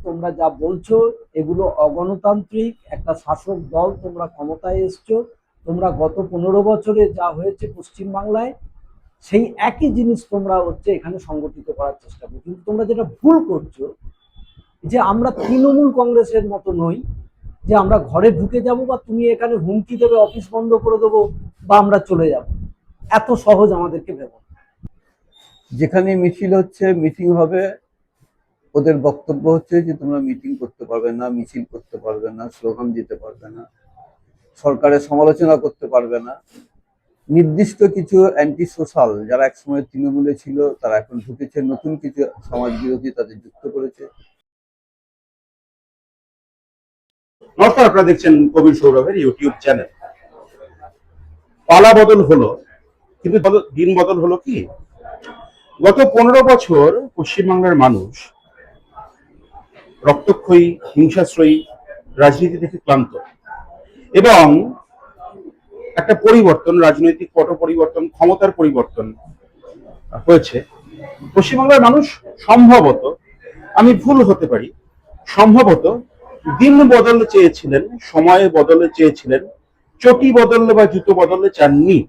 তোমরা যা বলছো এগুলো অগণতান্ত্রিক একটা শাসক দল, তোমরা ক্ষমতায় এসছো, তোমরা গত 15 বছরে যা হয়েছে পশ্চিমবাংলায় সেই একই জিনিস তোমরা এখানে সংগঠিত করার চেষ্টা করছো। কিন্তু তোমরা যেটা ভুল করছো যে আমরা তৃণমূল কংগ্রেসের মতো নই যে আমরা ঘরে ঢুকে যাব বা তুমি এখানে হুমকি দেবে অফিস বন্ধ করে দেবো বা আমরা চলে যাব, এত সহজ আমাদেরকে ভেবো। যেখানে মিছিল হচ্ছে, মিটিং হবে, ওদের বক্তব্য হচ্ছে যে তোমরা মিটিং করতে পারবে না, মিছিল করতে পারবে না, স্লোগান দিতে পারবে না, সরকারের সমালোচনা করতে পারবে না। নির্দিষ্ট কিছু অ্যান্টি সোশ্যাল যারা একসময় তৃণমূলে ছিল তারা এখন ঢুকেছে, নতুন কিছু সমাজ বিরোধী তাদের যুক্ত করেছে। নমস্কার, আপনারা দেখছেন কবির সৌরভের ইউটিউব চ্যানেল। পালা বদল হলো, কিন্তু দিন বদল হলো কি? গত 15 বছর পশ্চিমবাংলার মানুষ রক্তক্ষয়ী, হিংসাশ্রয়ী রাজনীতি থেকে ক্লান্ত এবং একটা পরিবর্তন, রাজনৈতিক পট পরিবর্তন, ক্ষমতার পরিবর্তন হয়েছে। পশ্চিমবাংলার মানুষ সম্ভবত, আমি ভুল হতে পারি, সম্ভবত দিন বদলে চেয়েছিলেন, সময়ে বদলে চেয়েছিলেন, চটি বদলে বা জুতো বদলে চাননি।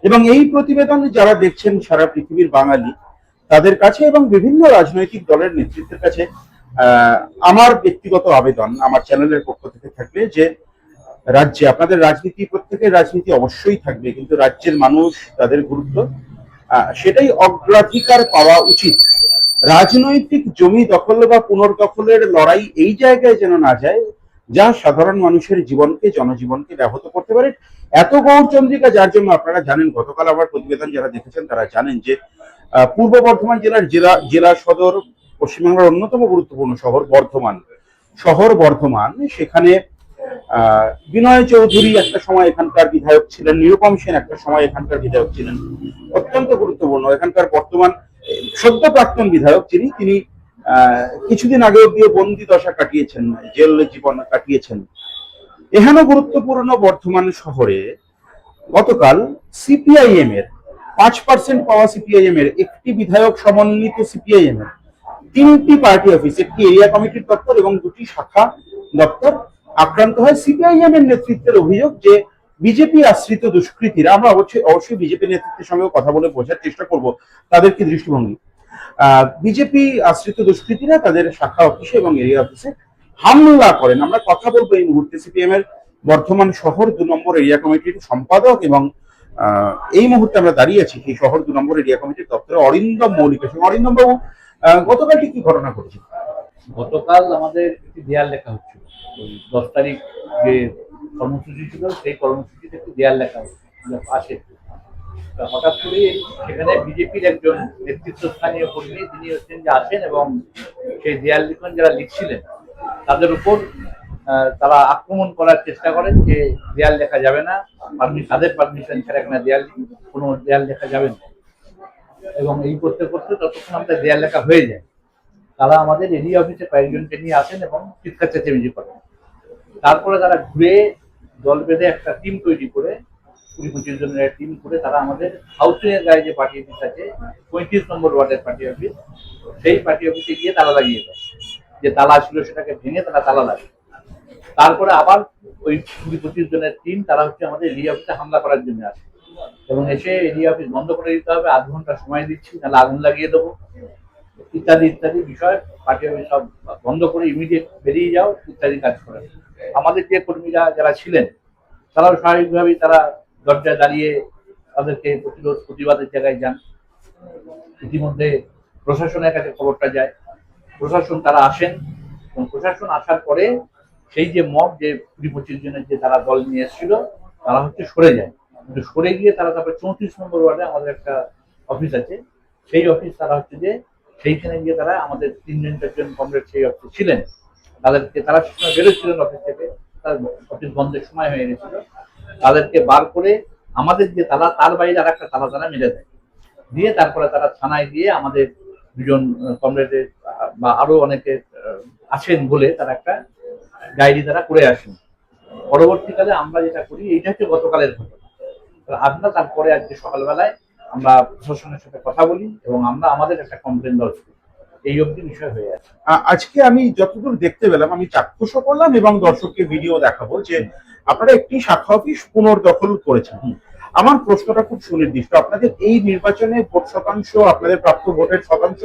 এবং এই প্রতিবেদন যারা দেখছেন সারা পৃথিবীর বাঙালি, তাদের কাছে এবং বিভিন্ন রাজনৈতিক দলের নেতৃত্বের কাছে আমার ব্যক্তিগত আবেদন আমার চ্যানেলের পক্ষ থেকে থাকবে যে রাজ্যে আপনাদের রাজনীতি, প্রত্যেকের রাজনীতি অবশ্যই থাকবে, কিন্তু রাজ্যের মানুষ, তাদের গুরুত্ব, সেটাই অগ্রাধিকার পাওয়া উচিত। রাজনৈতিক জমি দখল বা পুনর্দখলের লড়াই এই জায়গায় যেন না যায় যা সাধারণ মানুষের জীবনকে, জনজীবনকে ব্যাহত করতে পারে। এত গৌরচন্দ্রিকা, যার জন্য আপনারা জানেন, গতকাল আমার প্রতিবেদন যারা দেখেছেন তারা জানেন যে পূর্ব বর্ধমান জেলার জেলা সদর, পশ্চিমবাংলার অন্যতম গুরুত্বপূর্ণ শহর বর্ধমান, সেখানে বিনয় চৌধুরী একটা সময় এখানকার বিধায়ক ছিলেন, নিরুপম সেন একটা সময় এখানকার বিধায়ক ছিলেন, অত্যন্ত গুরুত্বপূর্ণ এখানকার বর্তমান সদ্য প্রাক্তন বিধায়ক তিনি কিছুদিন আগে অব্দিও বন্দি দশা কাটিয়েছেন, জেল জীবন কাটিয়েছেন। এহেন গুরুত্বপূর্ণ বর্ধমান শহরে গতকাল সিপিআইএম এর 5% পাওয়া সিপিআইএম এর একটি বিধায়ক সমন্বিত সিপিআইএম এর 3টি পার্টি অফিস, একটি এরিয়া কমিটির দপ্তর এবং 2টি শাখা দপ্তর আক্রান্ত হয়। সিপিআইএম এর নেতৃত্বের অভিযোগ যে বিজেপি আশ্রিত দুষ্কৃতীরা, আমরা অবশ্যই বিজেপি নেতৃত্বের সঙ্গে কথা বলে বোঝার চেষ্টা করব তাদের কি দৃষ্টিভঙ্গি, বিজেপি আশ্রিত দুষ্কৃতীরা তাদের শাখা অফিসে এবং এরিয়া অফিসে হামলা করেন। আমরা কথা বলবো এই মুহূর্তে সিপিএম এর বর্ধমান শহর 2 নম্বর এরিয়া কমিটির সম্পাদক এবং এই মুহূর্তে আমরা দাঁড়িয়ে আছি সেই শহর 2 নম্বর এরিয়া কমিটির দপ্তরে অরিন্দম মৌলিকের সঙ্গে। অরিন্দম বাবু, গতকাল কি ঘটনা ঘটেছে? গতকাল আমাদের একটি দেয়াল লেখা হচ্ছিল, 10 তারিখ যে কর্মসূচি ছিল সেই কর্মসূচিতে একটি দেয়াল লেখা আসে। হঠাৎ করে সেখানে বিজেপির একজন নেতৃত্বস্থানীয় কর্মী তিনি হচ্ছেন যে আসেন এবং সেই দেয়াল লিখন যারা লিখছিলেন তাদের উপর তারা আক্রমণ করার চেষ্টা করেন যে দেয়াল লেখা যাবে না, তাদের পারমিশন ছাড়া এখানে কোনো দেয়াল লেখা যাবে না। এবং এই করতে করতে ততক্ষণ আমাদের দেয়াল লেখা হয়ে যায়। তারা আমাদের এরিয়া অফিসে কয়েকজনকে নিয়ে আসেন এবং চিৎকার চেঁচামেচি করেন। তারপরে তারা ঘুরে দল বেঁধে একটা টিম তৈরি করে 20-25 জনের টিম করে তারা আমাদের হাউসিং এর গায়ে যে পার্টি অফিস আছে 35 নম্বর ওয়ার্ডের পার্টি অফিস, সেই পার্টি অফিসে গিয়ে তালা লাগিয়ে দেয়। যে তালা ছিল সেটাকে ভেঙে তারা তালা লাগে। তারপরে আবার ওই 20-25 জনের টিম তারা আমাদের এরিয়া অফিসে হামলা করার জন্য আসে এবং এসে এরিয়া অফিস বন্ধ করে দিতে হবে, 8 ঘন্টা সময় দিচ্ছি, তাহলে আগুন লাগিয়ে দেবো, ইত্যাদি ইত্যাদি বিষয়। পার্টি অফিস সব বন্ধ করে ইমিডিয়েট বেরিয়ে যাও ইত্যাদি কাজ করে। আমাদের যে কর্মীরা যারা ছিলেন তারাও স্বাভাবিকভাবেই তারা দরজায় দাঁড়িয়ে তাদেরকে প্রতিবাদের জায়গায় যান। ইতিমধ্যে প্রশাসনের কাছে খবরটা যায়, প্রশাসন তারা আসেন এবং প্রশাসন আসার পরে সেই যে মব, যে 20-25 জনের যে তারা দল নিয়ে এসেছিল, তারা হচ্ছে সরে যায়, কিন্তু সরে গিয়ে তারা তারপরে 34 নম্বর ওয়ার্ডে আমাদের একটা অফিস আছে, সেই অফিস তারা হচ্ছে যে সেইখানে গিয়ে তারা আমাদের 3-4 জন কমরেড সেই অফিসে ছিলেন, তাদেরকে তারা সময় বেরোচ্ছিলেন অফিস থেকে, তার অফিস বন্ধের সময় হয়ে গেছিল, তাদেরকে বার করে আমাদের যে তালা তার বাইরে আর একটা তালা তারা মেরে দেয়, দিয়ে তারপরে তারা থানায় গিয়ে আমাদের 2জন কমরেডের বা আরো অনেকে আছেন বলে তারা একটা ডায়েরি তারা করে আসেন। পরবর্তীকালে আমরা যেটা করি, এইটা হচ্ছে গতকালের ঘটনা। আমরা তারপরে আজকে সকালবেলায় আমরা প্রশাসনের সাথে কথা বলি এবং আমরা আমাদের একটা কমপ্লেন লজ করি, এই অবধি বিষয় হয়ে আছে। আজকে আমি যতদূর দেখতে পেলাম, আমি চাক্ষুষও করলাম এবং দর্শককে ভিডিও দেখাবো যে আপনারা একটি শাখা অফিস পুনর্দখল করেছেন। আমার প্রশ্নটা খুব সুনির্দিষ্ট, আপনাদের এই নির্বাচনে ভোট শতাংশ, আপনাদের প্রাপ্ত ভোটের শতাংশ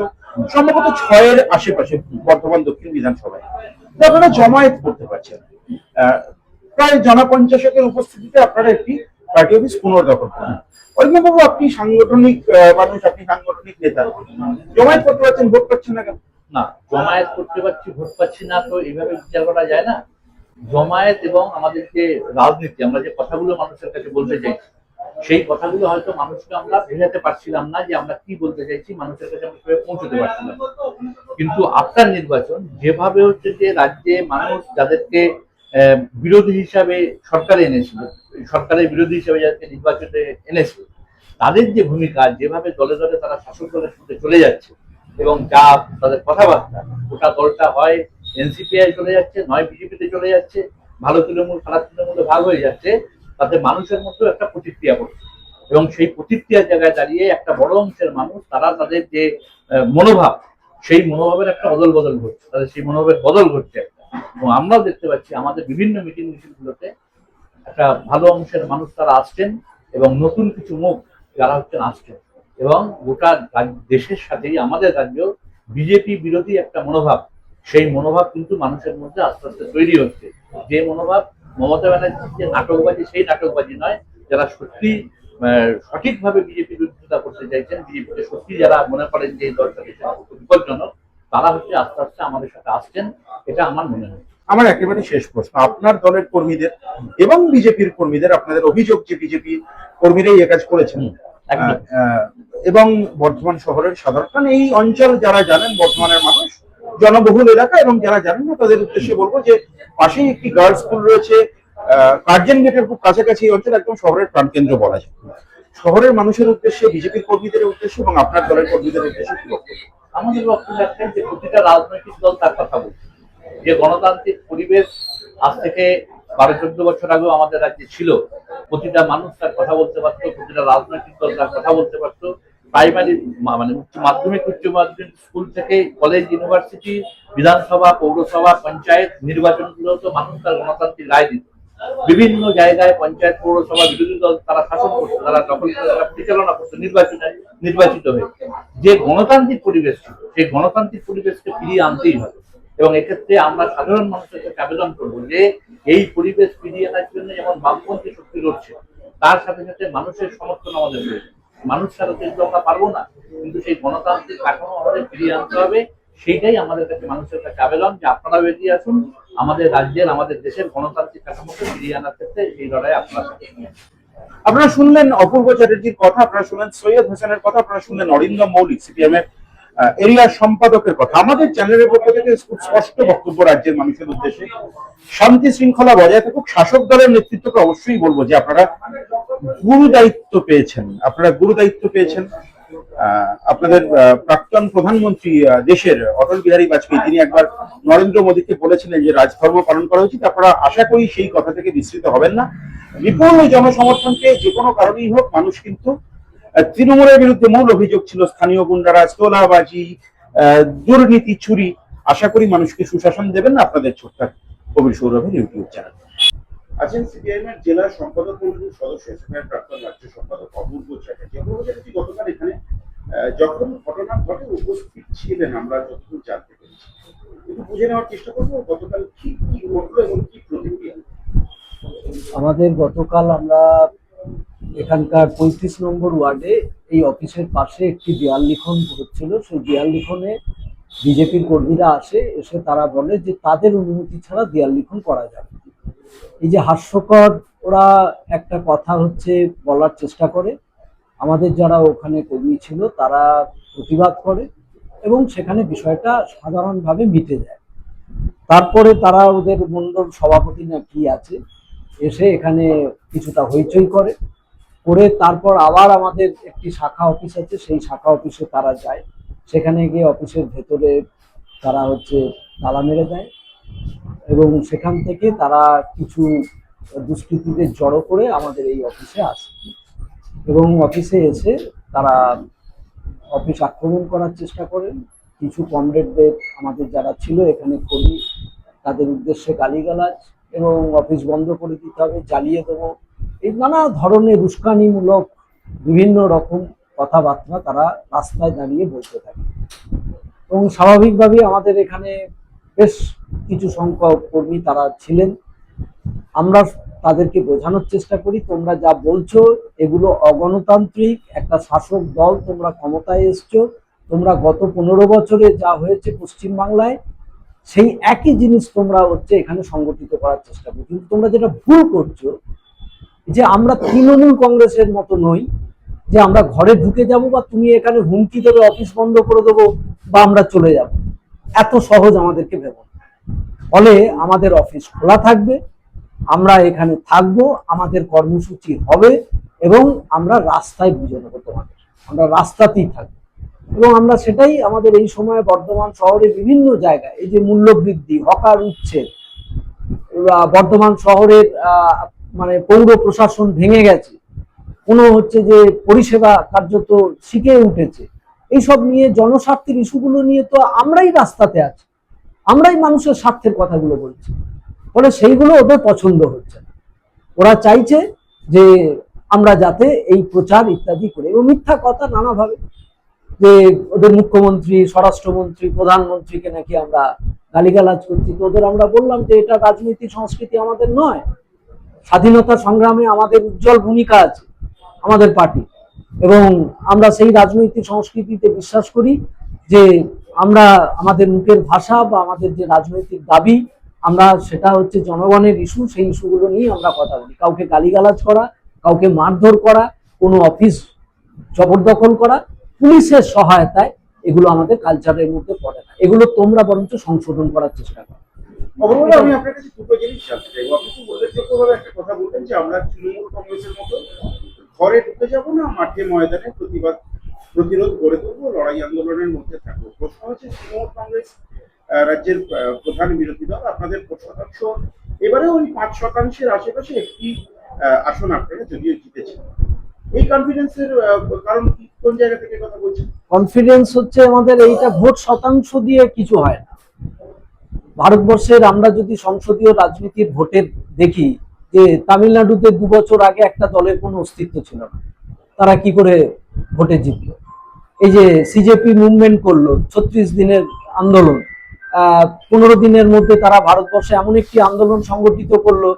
সম্ভবত 6-এর আশেপাশে বর্ধমান দক্ষিণ বিধানসভায়, তো আপনারা জমায়েত করতে পারছেন। প্রায় জনা 50-এর উপস্থিতিতে আপনারা একটি পার্টি অফিস পুনর্দখল করেন। অরিন্দমবাবু, আপনি সাংগঠনিক মানুষ, আপনি সাংগঠনিক নেতা, জমায়েত করতে পারছেন, ভোট পাচ্ছেন না কেন? না, জমায়েত করতে পারছি ভোট পাচ্ছি না, তো এইভাবে বিচার করা যায় না। জমায়েত এবং আমাদের যে রাজনীতি, আমরা যে কথাগুলো মানুষের কাছে বলতে চাইছি, সেই কথাগুলো হয়তো মানুষকে আমরা বোঝাতে পারছিলাম না যে আমরা কি বলতে চাইছি, মানুষের কাছে আমরা সেভাবে পৌঁছতে পারছিলাম। কিন্তু আপনার নির্বাচন যেভাবে হচ্ছে যে রাজ্যে মানুষ যাদেরকে বিরোধী হিসাবে সরকারে এনেছিল, সরকারের বিরোধী হিসাবে যাদেরকে নির্বাচনে এনেছিল, তাদের যে ভূমিকা, যেভাবে দলে দলে তারা শাসক দলের সাথে চলে যাচ্ছে এবং যা তাদের কথাবার্তা, গোটা দলটা হয় এনসিপিআই চলে যাচ্ছে, নয় বিজেপিতে চলে যাচ্ছে, ভালো তৃণমূল খারাপ তৃণমূলে ভাগ হয়ে যাচ্ছে, তাতে মানুষের মধ্যে একটা প্রতিক্রিয়া পড়ছে এবং সেই প্রতিক্রিয়ার জায়গায় দাঁড়িয়ে একটা বড় অংশের মানুষ তারা তাদের যে মনোভাব, সেই মনোভাবের একটা অদল বদল ঘটছে, তাদের সেই মনোভাবের বদল ঘটছে এবং আমরাও দেখতে পাচ্ছি আমাদের বিভিন্ন মিটিং মিছিলগুলোতে একটা ভালো অংশের মানুষ তারা আসছেন এবং নতুন কিছু মুখ যারা হচ্ছেন আসছেন এবং গোটা দেশের সাথেই আমাদের রাজ্যেও বিজেপি বিরোধী একটা মনোভাব, সেই মনোভাব কিন্তু মানুষের মধ্যে আস্তে আস্তে তৈরি হচ্ছে। যে মনোভাব মমতা ব্যানার্জির যে নাটকবাজি, সেই নাটকবাজি নয়, যারা সত্যি সঠিকভাবে বিজেপি বিরোধিতা করতে চাইছেন, বিজেপিকে সত্যি যারা মনে করেন যে এই দলটা বিপজ্জনক, তারা হচ্ছে আস্তে আস্তে আমাদের সাথে আসছেন, এটা আমার মনে হয়। আমার একেবারে শেষ প্রশ্ন, আপনার দলের কর্মীদের এবং বিজেপির কর্মীদের, আপনাদের অভিযোগ যে বিজেপি কর্মীরাই এ কাজ করেছেন, এবং বর্ধমান শহরের সাধারণ এই অঞ্চল যারা জানেন, বর্ধমানের মানুষ, জনবহুল এলাকা, এবং যারা জানেন না তাদের উদ্দেশ্যে বলবো যে পাশেই একটি গার্লস স্কুল রয়েছে, কার্জন গেটের খুব কাছাকাছি এই অঞ্চল, একদম শহরের প্রাণকেন্দ্র বলা যায়। শহরের মানুষের উদ্দেশ্যে, বিজেপির কর্মীদের উদ্দেশ্যে এবং আপনার দলের কর্মীদের উদ্দেশ্যে কি বক্তব্য? আমাদের বক্তব্য একটাই যে প্রতিটা রাজনৈতিক দল তার কথা বলছে, যে গণতান্ত্রিক পরিবেশ আজ থেকে 12-14 বছর আগেও আমাদের রাজ্যে ছিল, প্রতিটা মানুষ তার কথা বলতে পারতো, প্রতিটা রাজনৈতিক দল তার কথা বলতে পারতো। প্রাইমারি মানে উচ্চ মাধ্যমিক স্কুল থেকে কলেজ, ইউনিভার্সিটি, বিধানসভা, পৌরসভা, পঞ্চায়েত নির্বাচনগুলো তো মানুষ তার গণতান্ত্রিক রায় দিত। বিভিন্ন জায়গায় পঞ্চায়েত, পৌরসভা বিরোধী দল তারা শাসন করতো, তারা দখল করে, তারা পরিচালনা করতো, নির্বাচিত হয়ে। যে গণতান্ত্রিক পরিবেশ ছিল, সেই গণতান্ত্রিক পরিবেশকে ফিরিয়ে আনতেই হবে এবং এক্ষেত্রে আমরা সাধারণ মানুষের কাছে আবেদন করবো যে এই পরিবেশ ফিরিয়ে আনার জন্য যেমন বামপন্থী শক্তি লড়ছে, তার সাথে সাথে মানুষের সমর্থন আমাদের প্রয়োজন। মানুষ ছাড়া কিন্তু আমরা পারবো না, কিন্তু সেই গণতান্ত্রিক কাঠামো আমাদের ফিরিয়ে আনতে হবে। সেইটাই আমাদের কাছে মানুষের কাছে আবেদন যে আপনারাও এগিয়ে আসুন, আমাদের রাজ্যের, আমাদের দেশের গণতান্ত্রিক কাঠামোকে ফিরিয়ে আনার ক্ষেত্রে এই লড়াই আপনারা শুনলেন অপূর্ব চ্যাটার্জির কথা, আপনারা শুনলেন সৈয়দ হোসেনের কথা, আপনারা শুনলেন অরিন্দম মৌলিক, সিপিএম এর এরিয়া সম্পাদকের কথা। আমাদের চ্যানেলের পক্ষ থেকে খুব স্পষ্ট বক্তব্য রাজ্যের মানুষের উদ্দেশ্যে, শান্তি শৃঙ্খলা বজায় থাকুক। শাসক দলের নেতৃত্বকে অবশ্যই বলবো যে আপনারা গুরু দায়িত্ব পেয়েছেন, আপনাদের প্রাক্তন প্রধানমন্ত্রী দেশের অটল বিহারী বাজপেয়ী, তিনি একবার নরেন্দ্র মোদীকে বলেছিলেন যে রাজধর্ম পালন করা উচিত। আপনারা আশা করি সেই কথা থেকে বিস্মৃত হবেন না। বিপুল জনসমর্থনকে যে কোনো কারণেই হোক মানুষ কিন্তু তৃণমূলের বিরুদ্ধে মূল অভিযোগ ছিল স্থানীয় গুন্ডারাজ, তোলাবাজি, দুর্নীতি, চুরি। আশা করি মানুষকে সুশাসন দেবেন না আপনাদের ছোট্ট কবির সৌরভের ইউটিউব চ্যানেল। আছেন সিপিআইএম এর জেলা সম্পাদক মণ্ডলীর সদস্য, সেখানে প্রাক্তন রাজ্য সম্পাদক অপূর্ব চ্যাটার্জি। অপূর্ব চ্যাটার্জি, গতকাল এখানে যখন ঘটনা ঘটে উপস্থিত ছিলেন, আমরা যতদূর জানতে পেরেছি, একটু বুঝে নেওয়ার চেষ্টা করবো গতকাল কি কি ঘটলো এবং কি প্রতিক্রিয়া। আমাদের গতকাল আমরা এখানকার 35 নম্বর ওয়ার্ডে এই অফিসের পাশে একটি দেয়াল লিখন হচ্ছিল। সেই দেয়াল লিখনে বিজেপির কর্মীরা এসে তারা বলে যে তাদের অনুমতি ছাড়া দেয়াল লিখন করা যাবে। এই যে হাস্যকর ওরা একটা কথা হচ্ছে বলার চেষ্টা করে, আমাদের যারা ওখানে কর্মী ছিল তারা প্রতিবাদ করে এবং সেখানে বিষয়টা সাধারণভাবে মিটে যায়। তারপরে তারা ওদের মণ্ডল সভাপতি না কি আছে এসে এখানে কিছুটা হইচই করে, করে তারপর আবার আমাদের একটি শাখা অফিস আছে, সেই শাখা অফিসে তারা যায়। সেখানে গিয়ে অফিসের ভেতরে তারা হচ্ছে তালা মেরে দেয় এবং সেখান থেকে তারা কিছু দুষ্কৃতীদের জড়ো করে আমাদের এই অফিসে আসে এবং অফিসে এসে তারা অফিস আক্রমণ করার চেষ্টা করেন। কিছু কমরেডদের আমাদের যারা ছিল এখানে কর্মী তাদের উদ্দেশ্যে গালিগালাজ এবং অফিস বন্ধ করে দিতে হবে, জ্বালিয়ে দেবো, এই নানা ধরনের উস্কানিমূলক বিভিন্ন রকম কথাবার্তা তারা রাস্তায় দাঁড়িয়ে বলতে থাকে এবং স্বাভাবিকভাবেই আমাদের এখানে বেশ কিছু সংখ্যক কর্মী তারা ছিলেন। আমরা তাদেরকে বোঝানোর চেষ্টা করি, তোমরা যা বলছো এগুলো অগণতান্ত্রিক একটা শাসক দল, তোমরা ক্ষমতায় এসছো, তোমরা গত 15 বছরে যা হয়েছে পশ্চিমবাংলায় সেই একই জিনিস তোমরা হচ্ছে এখানে সংগঠিত করার চেষ্টা করছো। কিন্তু তোমরা যেটা ভুল করছো যে আমরা তৃণমূল কংগ্রেসের মতো নই যে আমরা ঘরে ঢুকে যাব বা তুমি এখানে হুমকি দেবে অফিস বন্ধ করে দেবো বা আমরা চলে যাব, এত সহজ আমাদেরকে ভেবো না। ফলে আমাদের অফিস খোলা থাকবে, আমরা এখানে থাকবো, আমাদের কর্মসূচি হবে এবং আমরা রাস্তায় বুঝে নেবো তোমাদের, আমরা রাস্তাতেই থাকবো। এবং আমরা সেটাই আমাদের এই সময়ে বর্ধমান শহরে বিভিন্ন জায়গায় এই যে মূল্য বৃদ্ধি, হকার উচ্ছেদ, বর্ধমান শহরের মানে পৌর প্রশাসন ভেঙে গেছে, কোনো হচ্ছে যে পরিষেবা কার্যত শিখে উঠেছে, এইসব নিয়ে জনস্বার্থের ইস্যুগুলো নিয়ে তো আমরাই রাস্তাতে আছি, আমরাই মানুষের স্বার্থের কথাগুলো বলছি। ফলে সেইগুলো ওদের পছন্দ হচ্ছে না, ওরা চাইছে যে আমরা যাতে এই প্রচার ইত্যাদি করে এবং মিথ্যা কথা নানাভাবে যে ওদের মুখ্যমন্ত্রী, স্বরাষ্ট্রমন্ত্রী, প্রধানমন্ত্রীকে নাকি আমরা গালিগালাজ করছি। তো ওদের আমরা বললাম যে এটা রাজনৈতিক সংস্কৃতি আমাদের নয়, স্বাধীনতা সংগ্রামে আমাদের উজ্জ্বল ভূমিকা আছে আমাদের পার্টি এবং আমরা সেই রাজনৈতিক সংস্কৃতিতে বিশ্বাস করি যে আমরা আমাদের মুখের ভাষা বা আমাদের যে রাজনৈতিক দাবি আমরা সেটা হচ্ছে জনগণের ইস্যু, সেই ইস্যুগুলো নিয়ে আমরা কথা বলি। কাউকে গালিগালাজ করা, কাউকে মারধর করা, কোনো অফিস জবরদখল করা পুলিশের সহায়তায়, এগুলো আমাদের কালচারের মধ্যে পড়ে না। এগুলো তোমরা বরঞ্চ সংশোধন করার চেষ্টা করো। অবশ্যই আমি আপনার কাছে দুটো জিনিস জানতে চাইবো। আপনি তো উল্লেখযোগ্যভাবে একটা কথা বললেন যে আমরা তৃণমূল কংগ্রেসের মতো ঘরে ঢুকে যাব না, মাঠে ময়দানে প্রতিরোধ গড়ে তুলবো, লড়াই আন্দোলনের মধ্যে থাকবো। প্রশ্ন হচ্ছে তৃণমূল কংগ্রেস রাজ্যের প্রধান বিরোধী দল, আপনাদের 5%, এবারে ওই 5%-এর আশেপাশে একটি আসন আপনারা যদিও জিতেছেন, এই কনফিডেন্সের কারণ কি, কোন জায়গা থেকে কথা বলছেন? কনফিডেন্স হচ্ছে আমাদের এইটা ভোট শতাংশ দিয়ে কিছু হয় না। ভারতবর্ষের আমরা যদি সংসদীয় রাজনীতির ভোটের দেখি যে তামিলনাড়ুতে 2 বছর আগে একটা দলের কোনো অস্তিত্ব ছিল না, তারা কি করে ভোটে জিতলো? এই যে সিজেপি মুভমেন্ট করলো 36 দিনের আন্দোলন, 15 দিনের মধ্যে তারা ভারতবর্ষে এমন একটি আন্দোলন সংগঠিত করলো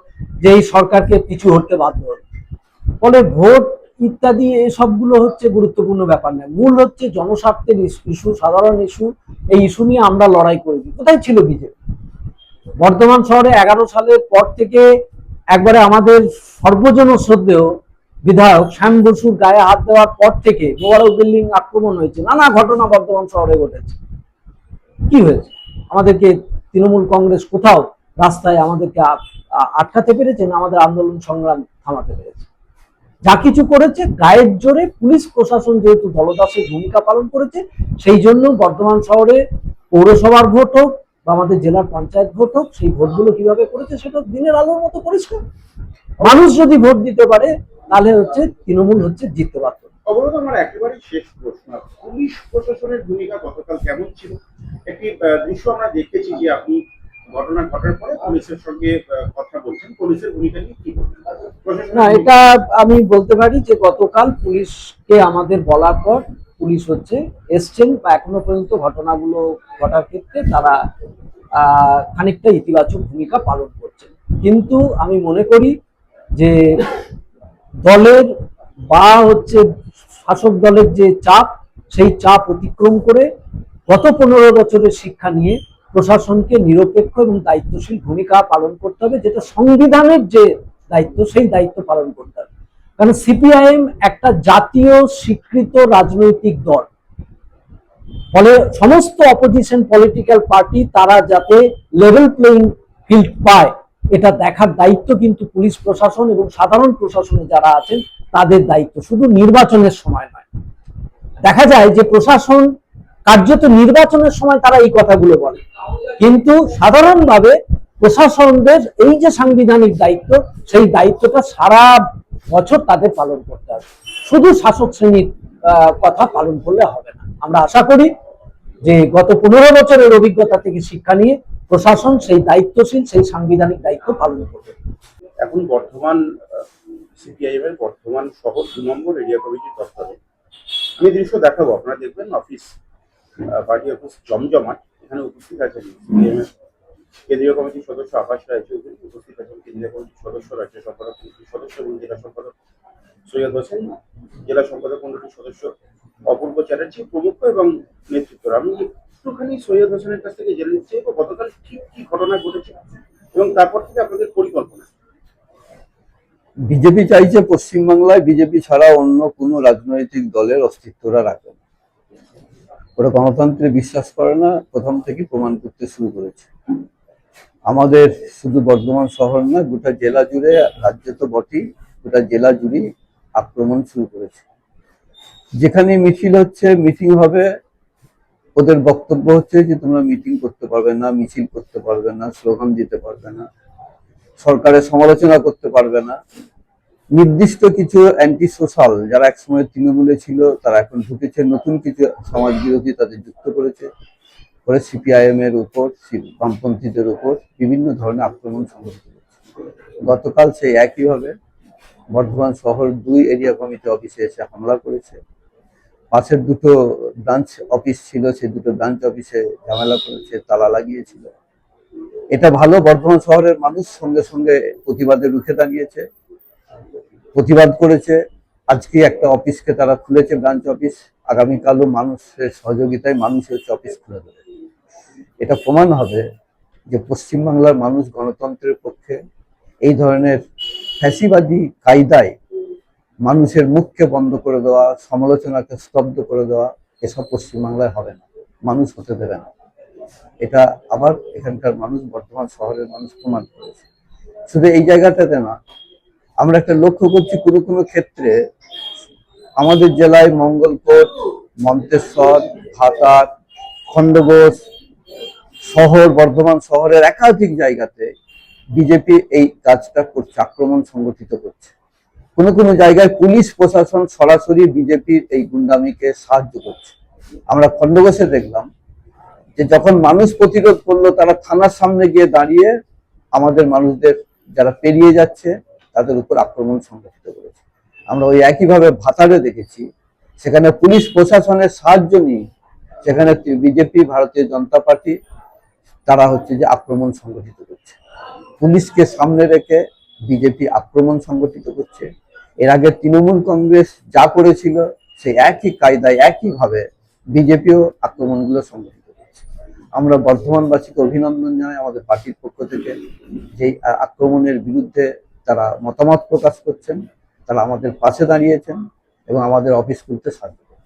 যে এই সরকারকে পিছু হটতে বাধ্য হলো। ফলে ভোট ইত্যাদি এসবগুলো হচ্ছে গুরুত্বপূর্ণ ব্যাপার নয়, মূল হচ্ছে জনস্বার্থের ইস্যু, সাধারণ ইস্যু। এই ইস্যু নিয়ে আমরা লড়াই করেছি। কোথায় ছিল বিজেপি? বর্ধমান শহরে 11 সালের পর থেকে একবারে আমাদের সর্বজন শ্রদ্ধেয় বিধায়ক শ্যাম বসুর গায়ে হাত দেওয়ার পর থেকে মোবারক বিল্ডিং আক্রমণ হয়েছে, নানা ঘটনা বর্ধমান শহরে ঘটেছে। কি হয়েছে? আমাদেরকে তৃণমূল কংগ্রেস কোথাও রাস্তায় আমাদেরকে আটকাতে পেরেছে না আমাদের আন্দোলন সংগ্রাম থামাতে পেরেছে? যা কিছু করেছে গায়ের জোরে পুলিশ প্রশাসন যেহেতু দলদাসের ভূমিকা পালন করেছে, সেই জন্য বর্ধমান শহরে পৌরসভার ভোট হোক বা আমাদের জেলার পঞ্চায়েত ভোট হোক, সেই ভোটগুলো কিভাবে করেছে সেটা দিনের আলোর মতো পরিষ্কার। মানুষ যদি ভোট দিতে পারে তাহলে হচ্ছে তৃণমূল হচ্ছে জিততে পারত। অবরোধ আমার একেবারেই শেষ প্রশ্ন, পুলিশ প্রশাসনের ভূমিকা গতকাল কেমন ছিল? একটি দৃশ্য আমরা দেখেছি যে আপনি ঘটনা ঘটার পরে পুলিশের সঙ্গে কথা বলছেন, পুলিশের ভূমিকা নিয়ে কি বলবেন? না, এটা আমি বলতে পারি যে গতকাল পুলিশকে আমাদের বলার পর পুলিশ হচ্ছে এসছেন বা এখনো পর্যন্ত ঘটনাগুলো ঘটার ক্ষেত্রে তারা খানিকটা ইতিবাচক ভূমিকা পালন করছেন। কিন্তু আমি মনে করি যে দলের বা হচ্ছে শাসক দলের যে চাপ, সেই চাপ অতিক্রম করে গত 15 বছরের শিক্ষা নিয়ে প্রশাসনকে নিরপেক্ষ এবং দায়িত্বশীল ভূমিকা পালন করতে হবে, যেটা সংবিধানের যে দায়িত্ব, সেই দায়িত্ব পালন করতে হবে। কারণ সিপিআইএম একটা জাতীয় স্বীকৃত রাজনৈতিক দল, ফলে সমস্ত অপোজিশন পলিটিক্যাল পার্টি তারা যাতে লেভেল প্লেইং ফিল্ড পায়, এটা দেখার দায়িত্ব কিন্তু পুলিশ প্রশাসন এবং সাধারণ প্রশাসনে যারা আছেন তাদের দায়িত্ব, শুধু নির্বাচনের সময় নয়। দেখা যায় যে প্রশাসন কার্যত নির্বাচনের সময় তারা এই কথাগুলো বলে, কিন্তু সাধারণভাবে প্রশাসনদের এই যে সাংবিধানিক দায়িত্ব, সেই দায়িত্বটা সারা বছর তাদের পালন করতে হবে, শুধু শাসক শ্রেণীর কথা পালন করলে হবে না। আমরা আশা করি যে গত 15 বছরের অভিজ্ঞতা থেকে শিক্ষা নিয়ে প্রশাসন সেই দায়িত্বশীল, সেই সাংবিধানিক দায়িত্ব পালন করবে। এখন বর্ধমান সিপিআইএম এর বর্ধমান শহর 2 নম্বর এরিয়া কমিটির দপ্তরে আমি দৃশ্য দেখাবো, আপনারা দেখবেন অফিস, পার্টি অফিস জমজমাট। এখানে উপস্থিত আছেন সিপিআইএম এর কেন্দ্রীয় কমিটির সদস্য আকাশ রায় চৌধুরী, উপস্থিত আছেন কেন্দ্রীয় কমিটির সদস্য, রাজ্য সম্পাদক কমিটির সদস্য এবং জেলা সম্পাদক সৈয়দ হোসেন, জেলা সম্পাদক মন্ডলীর সদস্য অপূর্ব চ্যাটার্জি প্রমুখ এবং নেতৃত্বরা। আমি একটুখানি সৈয়দ হোসেনের কাছ থেকে জেনে নিচ্ছি গতকাল ঠিক কি ঘটনা ঘটেছে এবং তারপর থেকে আপনাদের পরিকল্পনা। বিজেপি চাইছে পশ্চিমবাংলায় বিজেপি ছাড়া অন্য কোনো রাজনৈতিক দলের অস্তিত্বরা রাখে না। ওরা গণতন্ত্রে বিশ্বাস করে না, প্রথম থেকে প্রমাণ করতে শুরু করেছে। আমাদের শুধু বর্ধমান শহর না, গোটা জেলা জুড়ে, রাজ্য তো বটেই, গোটা জেলা জুড়ে আক্রমণ শুরু করেছে। যেখানে মিছিল হচ্ছে, মিটিং হবে, ওদের বক্তব্য হচ্ছে যে তোমরা মিটিং করতে পারবে না, মিছিল করতে পারবে না, স্লোগান দিতে পারবে না, সরকারের সমালোচনা করতে পারবে না। নির্দিষ্ট কিছু অ্যান্টি সোশ্যাল যারা একসময় তৃণমূলে ছিল তারা এখন ঢুকেছে, নতুন কিছু সমাজ বিরোধী তাদের যুক্ত করেছে, করে সিপিআইএম এর উপর, বামপন্থীদের উপর বিভিন্ন ধরনের আক্রমণ সংঘটিত করছে। গতকাল সেই একইভাবে বর্ধমান শহর 2 এরিয়া কমিটি অফিসে এসে হামলা করেছে। পাশের দুটো ব্রাঞ্চ অফিস ছিল, সেই দুটো ব্রাঞ্চ অফিসে ঝামেলা করেছে, তালা লাগিয়েছিল। এটা ভালো, বর্ধমান শহরের মানুষ সঙ্গে সঙ্গে প্রতিবাদে রুখে দাঁড়িয়েছে, প্রতিবাদ করেছে। আজকে একটা অফিসকে তারা খুলেছে, ব্রাঞ্চ অফিস। আগামীকালও মানুষের সহযোগিতায় মানুষ হচ্ছে অফিস খুলে দেবে। এটা প্রমাণ হবে যে পশ্চিমবাংলার মানুষ গণতন্ত্রের পক্ষে। এই ধরনের ফ্যাসিবাদী কায়দায় মানুষের মুখকে বন্ধ করে দেওয়া, সমালোচনাকে স্তব্ধ করে দেওয়া, এসব পশ্চিমবাংলায় হবে না, মানুষ হতে দেবে না। এটা আবার এখানকার মানুষ, বর্তমান শহরের মানুষ প্রমাণ করেছে। শুধু এই জায়গাটাতে না, আমরা একটা লক্ষ্য করছি কোনো কোনো ক্ষেত্রে আমাদের জেলায় মঙ্গলকোট, মন্তেশ্বর, ভাতার, খণ্ডঘোষ শহর, বর্ধমান শহরের একাধিক জায়গাতে বিজেপি এই কাজটা করছে, আক্রমণ সংগঠিত করছে। কোনো কোনো জায়গায় পুলিশ প্রশাসন সরাসরি বিজেপির এই গুন্ডামিকে সাহায্য করছে। আমরা খণ্ডঘোষে দেখলাম যে যখন মানুষ প্রতিরোধ করলো, তারা থানার সামনে গিয়ে দাঁড়িয়ে আমাদের মানুষদের যারা পেরিয়ে যাচ্ছে তাদের উপর আক্রমণ সংগঠিত করেছে। আমরা ওই একইভাবে ভাতারে দেখেছি, সেখানে পুলিশ প্রশাসনের সাহায্য নিয়ে সেখানে বিজেপি, ভারতীয় জনতা পার্টি তারা হচ্ছে যে আক্রমণ সংগঠিত করছে। পুলিশকে সামনে রেখে বিজেপি আক্রমণ সংগঠিত করছে। এর আগে তৃণমূল কংগ্রেস যা করেছিল সেই একই কায়দায়, একইভাবে বিজেপিও আক্রমণগুলো সংগঠিত করছে। আমরা বর্ধমানবাসীকে অভিনন্দন জানাই আমাদের পার্টির পক্ষ থেকে, যে আক্রমণের বিরুদ্ধে তারা মতামত প্রকাশ করছেন, তারা আমাদের পাশে দাঁড়িয়েছেন এবং আমাদের অফিস খুলতে সাহায্য করছেন।